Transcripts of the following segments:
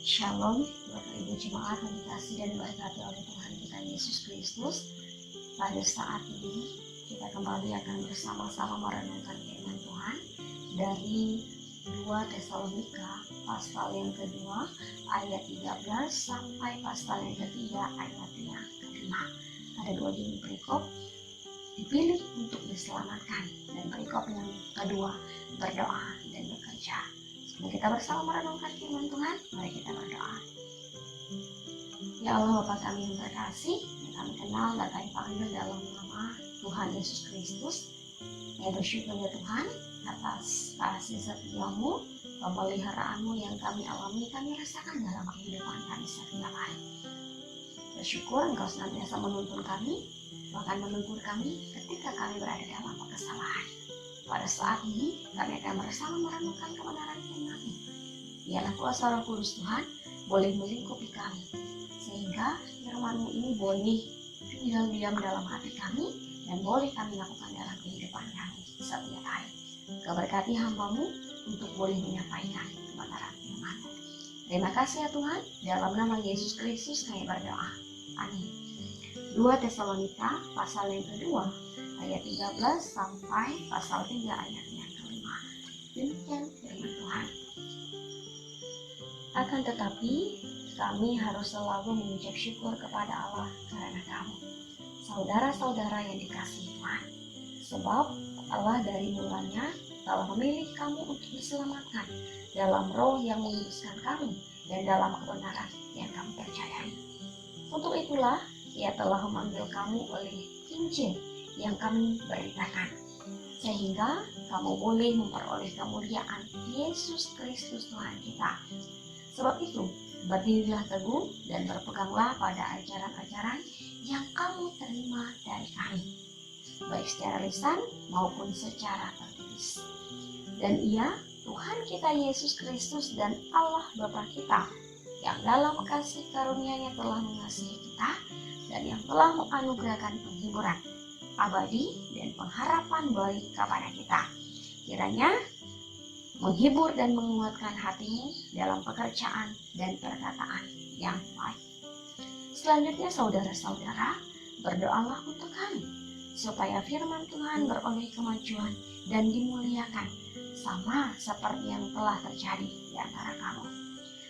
Shalom, Bapak Ibu Jemaat yang dikasihi dan diberkati oleh Tuhan kita Yesus Kristus. Pada saat ini kita kembali akan bersama-sama merenungkan firman Tuhan dari 2 Tesalonika pasal yang kedua ayat 13 sampai pasal yang ketiga ayat yang kelima. Ada 2 jenis perikop dipilih untuk diselamatkan, dan perikop yang kedua berdoa dan bekerja. Sebelum kita bersama merenungkan firman Tuhan, mari kita berdoa. Ya Allah Bapa kami yang terkasih, yang kami kenal dan kami panggil dalam nama Tuhan Yesus Kristus. Kami bersyukur ya Tuhan atas kasih setiamu, pemeliharaanmu yang kami alami, kami rasakan dalam kehidupan kami setiap hari. Bersyukur Engkau senantiasa menuntun kami, bahkan menegur kami ketika kami berada dalam kesalahan. Pada saat ini kami akan bersama merenungkan kebenaran firman-Mu. Biarlah kuasa Roh Kudus Tuhan boleh melingkupi kami, sehingga firman-Mu ini boleh tinggal diam dalam hati kami dan boleh kami lakukan dalam kehidupan kami setiap hari. Berkati hamba-Mu untuk boleh menyampaikan kebenaran firman-Mu. Terima kasih ya Tuhan, dalam nama Yesus Kristus kami berdoa. Amin. 2 Tesalonika pasal yang kedua ayat 13 sampai pasal 3 ayat yang kelima. Demikian firman Tuhan. Akan tetapi kami harus selalu mengucap syukur kepada Allah karena kamu, saudara-saudara yang dikasihi Tuhan. Sebab Allah dari mulanya telah memilih kamu untuk diselamatkan dalam roh yang menguduskan kamu dan dalam kebenaran yang kamu percayai. Untuk itulah Ia telah memanggil kamu oleh Injil yang kami beritakan, sehingga kamu boleh memperoleh kemuliaan Yesus Kristus Tuhan kita. Sebab itu, berdirilah teguh dan berpeganglah pada ajaran-ajaran yang kamu terima dari kami, baik secara lisan maupun secara tertulis. Dan Ia, Tuhan kita Yesus Kristus dan Allah Bapa kita, yang dalam kasih karunia-Nya telah mengasihi kita dan yang telah menganugerahkan penghiburan abadi dan pengharapan baik kepada kita, kiranya menghibur dan menguatkan hatimu dalam pekerjaan dan perkataan yang baik. Selanjutnya saudara-saudara, berdoalah untuk kami, supaya firman Tuhan beroleh kemajuan dan dimuliakan, sama seperti yang telah terjadi di antara kamu.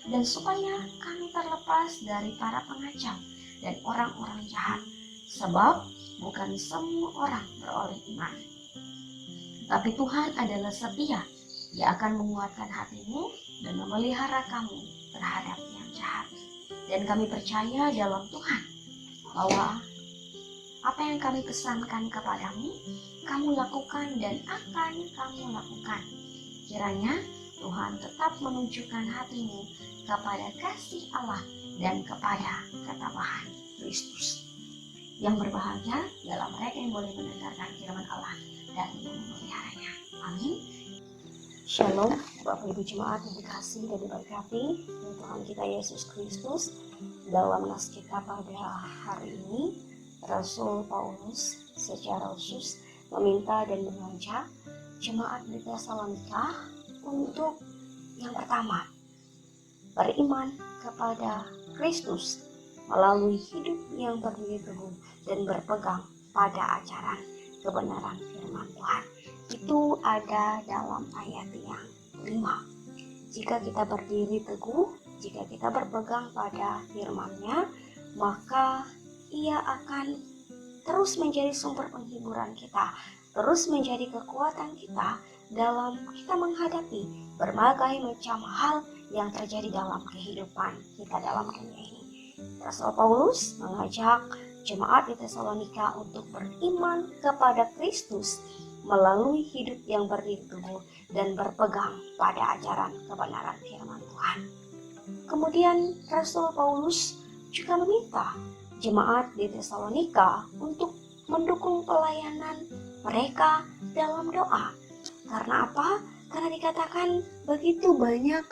Dan supaya kami terlepas dari para pengacau dan orang-orang jahat, sebab bukan semua orang beroleh iman. Tapi Tuhan adalah setia, Ia akan menguatkan hatimu dan memelihara kamu terhadap yang jahat. Dan kami percaya dalam Tuhan bahwa apa yang kami pesankan kepadamu, kamu lakukan dan akan kamu lakukan. Kiranya Tuhan tetap menunjukkan hatimu kepada kasih Allah dan kepada ketabahan Kristus. Yang berbahagia dalam mereka yang boleh mendengarkan firman Allah dan memeliharanya. Amin. Shalom, Bapak Ibu Jemaat yang dikasihi dan diberkati Tuhan kita Yesus Kristus. Dalam nas kita pada hari ini, Rasul Paulus secara khusus meminta dan mengajak jemaat di Tesalonika untuk yang pertama, beriman kepada Kristus melalui hidup yang berdiri teguh dan berpegang pada ajaran kebenaran firman Tuhan. Itu ada dalam ayat yang 5. Jika kita berdiri teguh, jika kita berpegang pada firman-Nya, maka Ia akan terus menjadi sumber penghiburan kita, terus menjadi kekuatan kita dalam kita menghadapi berbagai macam hal yang terjadi dalam kehidupan kita dalam dunia ini. Rasul Paulus mengajak jemaat di Tesalonika untuk beriman kepada Kristus melalui hidup yang berdiri teguh dan berpegang pada ajaran kebenaran firman Tuhan. Kemudian Rasul Paulus juga meminta jemaat di Tesalonika untuk mendukung pelayanan mereka dalam doa. Karena apa? Karena dikatakan begitu banyak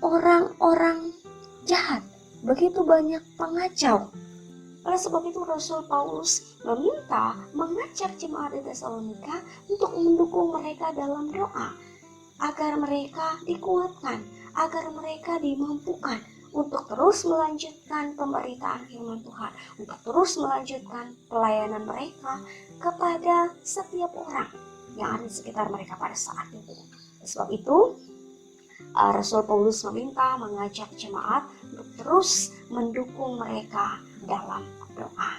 orang-orang jahat, begitu banyak pengacau. Oleh sebab itu Rasul Paulus mengajak jemaat di Tesalonika untuk mendukung mereka dalam doa, agar mereka dikuatkan, agar mereka dimampukan untuk terus melanjutkan pemberitaan firman Tuhan, untuk terus melanjutkan pelayanan mereka kepada setiap orang yang ada di sekitar mereka pada saat itu. Sebab itu, Rasul Paulus mengajak jemaat untuk terus mendukung mereka dalam doa.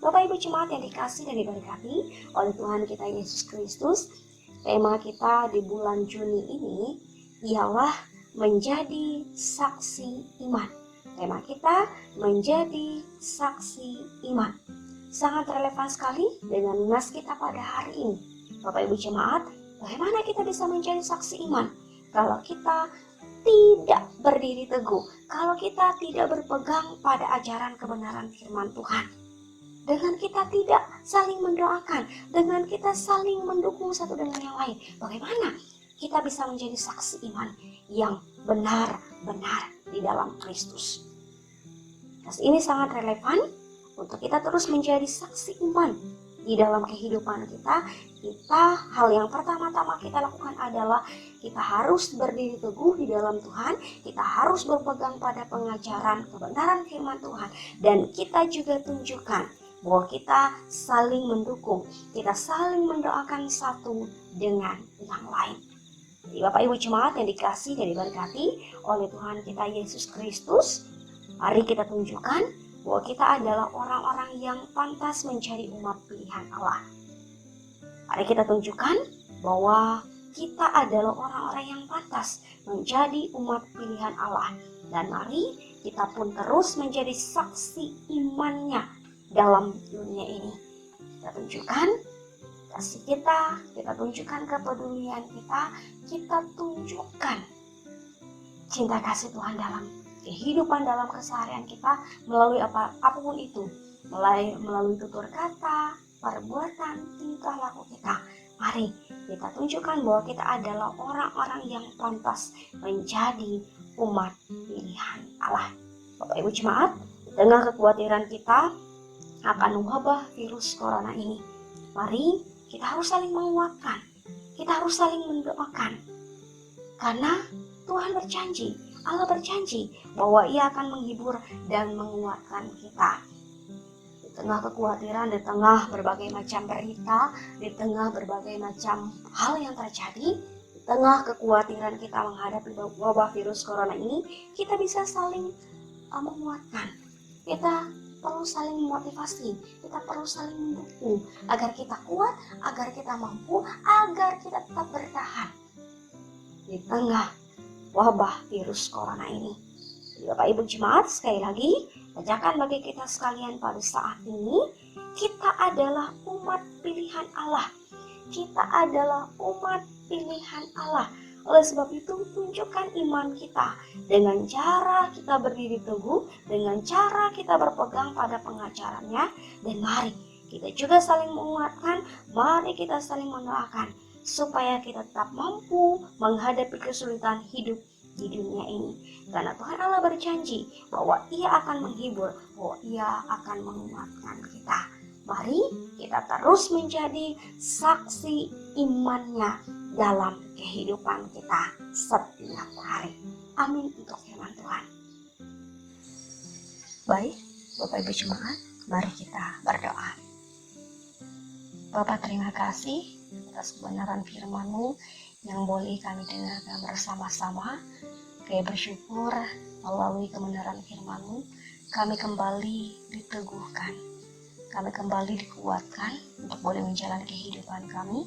Bapak Ibu jemaat yang dikasih dan diberkati oleh Tuhan kita Yesus Kristus, tema kita di bulan Juni ini ialah menjadi saksi iman. Tema kita menjadi saksi iman. Sangat relevan sekali dengan nas kita pada hari ini. Bapak Ibu jemaat, bagaimana kita bisa menjadi saksi iman? Kalau kita tidak berdiri teguh, kalau kita tidak berpegang pada ajaran kebenaran firman Tuhan, dengan kita tidak saling mendoakan, dengan kita saling mendukung satu dengan yang lain, bagaimana kita bisa menjadi saksi iman yang benar-benar di dalam Kristus? Ini sangat relevan untuk kita terus menjadi saksi iman di dalam kehidupan kita. Hal yang pertama-tama kita lakukan adalah kita harus berdiri teguh di dalam Tuhan, kita harus berpegang pada pengajaran kebenaran firman Tuhan, dan kita juga tunjukkan bahwa kita saling mendukung, kita saling mendoakan satu dengan yang lain. Jadi Bapak Ibu jemaat yang dikasih dan diberkati oleh Tuhan kita Yesus Kristus, mari kita tunjukkan bahwa kita adalah orang-orang yang pantas menjadi umat pilihan Allah. Mari kita tunjukkan bahwa kita adalah orang-orang yang pantas menjadi umat pilihan Allah. Dan mari kita pun terus menjadi saksi imannya dalam dunia ini. Kita tunjukkan kasih kita tunjukkan kepedulian kita tunjukkan cinta kasih Tuhan dalam kehidupan, dalam keseharian kita melalui apapun itu, melalui tutur kata, perbuatan, tingkah laku kita. Mari kita tunjukkan bahwa kita adalah orang-orang yang pantas menjadi umat pilihan Allah. Bapak Ibu jemaat, di tengah kekhawatiran kita akan wabah virus corona ini, mari kita harus saling menguatkan, kita harus saling mendoakan, karena Tuhan berjanji, Allah berjanji bahwa Ia akan menghibur dan menguatkan kita. Di tengah kekhawatiran, di tengah berbagai macam berita, di tengah berbagai macam hal yang terjadi, di tengah kekhawatiran kita menghadapi wabah virus corona ini, kita bisa saling menguatkan. Kita perlu saling memotivasi, kita perlu saling mendukung agar kita kuat, agar kita mampu, agar kita tetap bertahan di tengah wabah virus corona ini. Jadi Bapak Ibu jemaat, sekali lagi ajakan bagi kita sekalian pada saat ini, kita adalah umat pilihan Allah. Kita adalah umat pilihan Allah. Oleh sebab itu, tunjukkan iman kita dengan cara kita berdiri teguh, dengan cara kita berpegang pada pengajarannya, dan mari kita juga saling menguatkan, mari kita saling mendoakan supaya kita tetap mampu menghadapi kesulitan hidup di dunia ini. Karena Tuhan Allah berjanji bahwa Ia akan menghibur, bahwa Ia akan menguatkan kita. Mari kita terus menjadi saksi imannya dalam kehidupan kita setiap hari. Amin untuk firman Tuhan. Baik, Bapak Ibu jemaat, mari kita berdoa. Bapak, terima kasih atas kebenaran firman-Mu yang boleh kami dengarkan bersama-sama. Kami bersyukur melalui kebenaran firman-Mu, kami kembali diteguhkan, kami kembali dikuatkan untuk boleh menjalani kehidupan kami.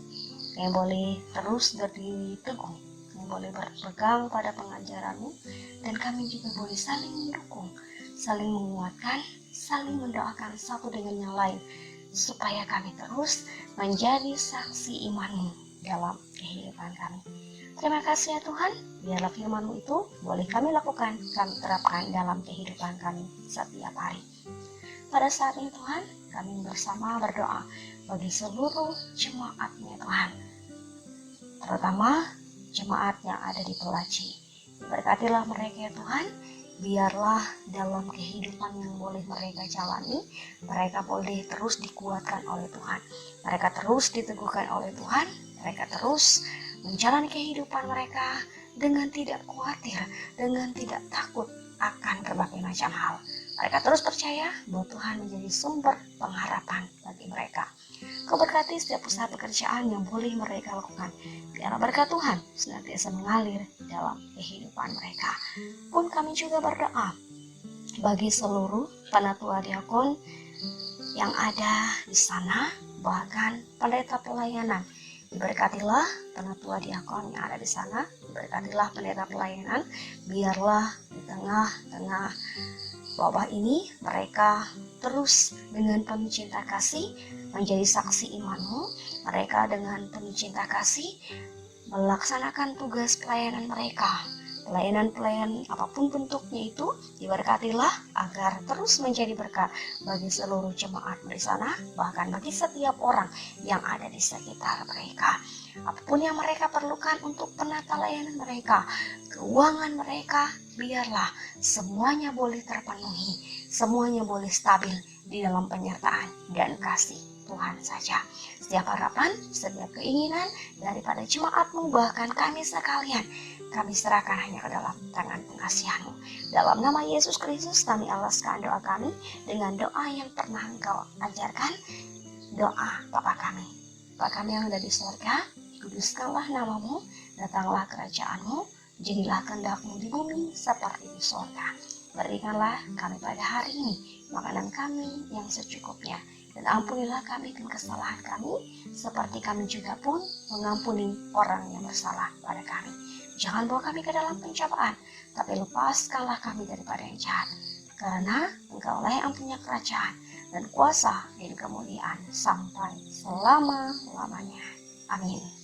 Kami boleh terus berdiri teguh, kami boleh berpegang pada pengajaran-Mu, dan kami juga boleh saling mendukung, saling menguatkan, saling mendoakan satu dengan yang lain, supaya kami terus menjadi saksi iman-Mu dalam kehidupan kami. Terima kasih ya Tuhan, biarlah firman-Mu itu boleh kami lakukan, kami terapkan dalam kehidupan kami setiap hari. Pada saat ini Tuhan, kami bersama berdoa bagi seluruh jemaat-Nya Tuhan, terutama jemaat yang ada di Pelaji. Berkatilah mereka ya Tuhan, biarlah dalam kehidupan yang boleh mereka jalani, mereka boleh terus dikuatkan oleh Tuhan, mereka terus diteguhkan oleh Tuhan, mereka terus menjalani kehidupan mereka dengan tidak khawatir, dengan tidak takut akan berbagai macam hal. Mereka terus percaya bahwa Tuhan menjadi sumber pengharapan bagi mereka. Kau berkati setiap usaha pekerjaan yang boleh mereka lakukan. Biarlah berkat Tuhan senantiasa mengalir dalam kehidupan mereka. Pun kami juga berdoa bagi seluruh penatua diakon yang ada di sana, bahkan pendeta pelayanan. Diberkatilah penatua diakon yang ada di sana, diberkatilah pendeta pelayanan, biarlah di tengah-tengah wabah ini mereka terus dengan penuh cinta kasih menjadi saksi imanmu. Mereka dengan penuh cinta kasih melaksanakan tugas pelayanan mereka. Pelayanan apapun bentuknya itu diberkatilah agar terus menjadi berkat bagi seluruh jemaat di sana, bahkan bagi setiap orang yang ada di sekitar mereka. Apapun yang mereka perlukan untuk penata layanan mereka, keuangan mereka, biarlah semuanya boleh terpenuhi, semuanya boleh stabil di dalam penyertaan dan kasih Tuhan saja. Setiap harapan, setiap keinginan daripada jemaatmu, bahkan kami sekalian, kami serahkan hanya ke dalam tangan pengasihan-Mu. Dalam nama Yesus Kristus kami alaskan doa kami dengan doa yang pernah Engkau ajarkan, doa Bapa kami. Bapa kami yang ada di surga, kuduskanlah namamu, datanglah kerajaan-Mu, jadilah kehendak-Mu di bumi seperti di surga. Berikanlah kami pada hari ini makanan kami yang secukupnya, dan ampunilah kami dan kesalahan kami, seperti kami juga pun mengampuni orang yang bersalah pada kami. Jangan bawa kami ke dalam pencobaan, tapi lepaskanlah kami daripada yang jahat. Karena Engkaulah yang punya kerajaan dan kuasa dan kemuliaan sampai selama-lamanya. Amin.